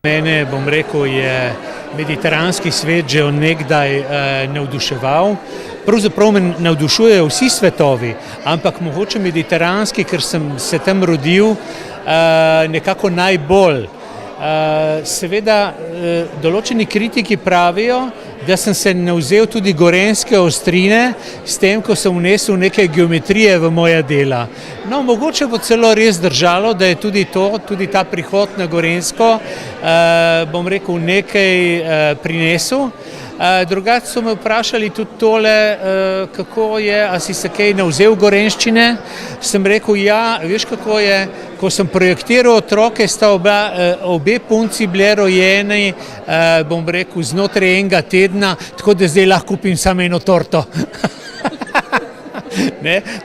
Mene, bom rekel, je mediteranski svet že od nekdaj navduševal. Pravzaprav me navdušujejo vsi svetovi, ampak mogoče mediteranski, ker sem se tam rodil, nekako najbolj. Seveda, določeni kritiki pravijo, da sem se navzel tudi gorenjske ostrine s tem, ko sem vnesel neke geometrije v moja dela. No, mogoče bo celo res držalo, da je tudi ta prihod na Gorenjsko, bom rekel, nekaj prinesel. Drugače so me vprašali tudi tole, kako je, a si se kaj navzel gorenjščine. Sem rekel, ja, veš kako je, ko sem projektiral otroke, sta obe punci bile rojeni, bom rekel, znotraj enega tedna, tako da zdaj lahko kupim samo eno torto.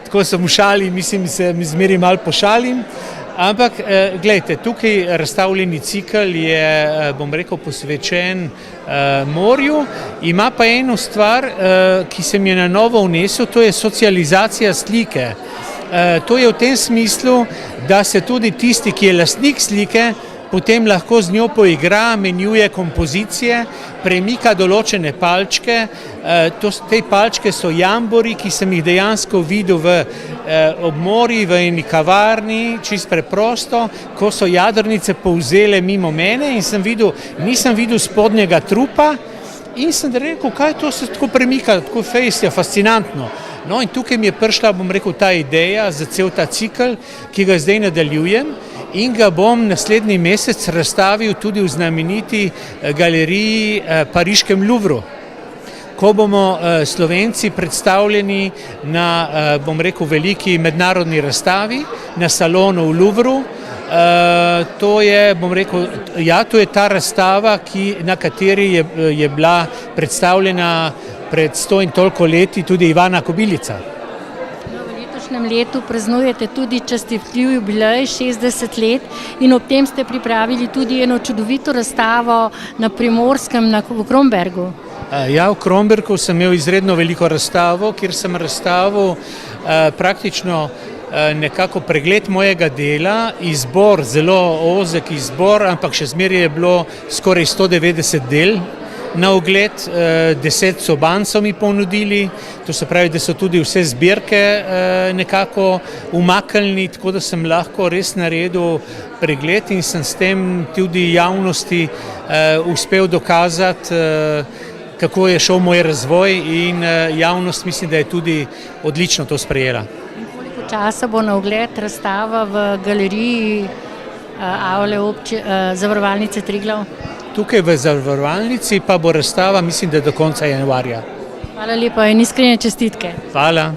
Tako sem v šali, mislim, se mi zmeri malo pošalim. Ampak, gledajte, tukaj razstavljeni cikel je, bom rekel, posvečen morju, ima pa eno stvar, ki se mi je na novo vnesel, to je socializacija slike. To je v tem smislu, da se tudi tisti, ki je lastnik slike, potem lahko z njo poigra, menjuje kompozicije, premika določene palčke. Te palčke so jambori, ki sem jih dejansko videl ob morju, v eni kavarni, čisto preprosto, ko so jadrnice povzele mimo mene in nisem videl spodnjega trupa in sem rekel, kaj to se tako premika, tako fejst je fascinantno. No in tukaj mi je prišla, bom rekel, ta ideja za cel ta cikel, ki ga zdaj nadaljujem. In ga bom naslednji mesec razstavil tudi v znameniti galeriji pariškem Louvru. Ko bomo Slovenci predstavljeni na, bom rekel, veliki mednarodni razstavi na salonu v Louvru. To je, bom rekel, ja, to je ta razstava, na kateri je bila predstavljena pred 100 in toliko leti tudi Ivana Kobilica. V letošnjem letu praznujete tudi častitljiv jubilej 60 let in ob tem ste pripravili tudi eno čudovito razstavo na Primorskem v Krombergu. Ja, v Krombergu sem imel izredno veliko razstavo, kjer sem razstavil praktično nekako pregled mojega dela, izbor, zelo ozek izbor, ampak še zmeraj je bilo skoraj 190 del. Na ogled, 10 soban so mi ponudili, to se pravi, da so tudi vse zbirke nekako umaknili, tako da sem lahko res naredil pregled in sem s tem tudi javnosti uspel dokazati, kako je šel moj razvoj in javnost mislim, da je tudi odlično to sprejela. In koliko časa bo na ogled razstava v galeriji avle Zavarovalnice Triglav? Tukaj v zavarovalnici pa bo razstava, mislim, da do konca januarja. Hvala lepa in iskrene čestitke. Hvala.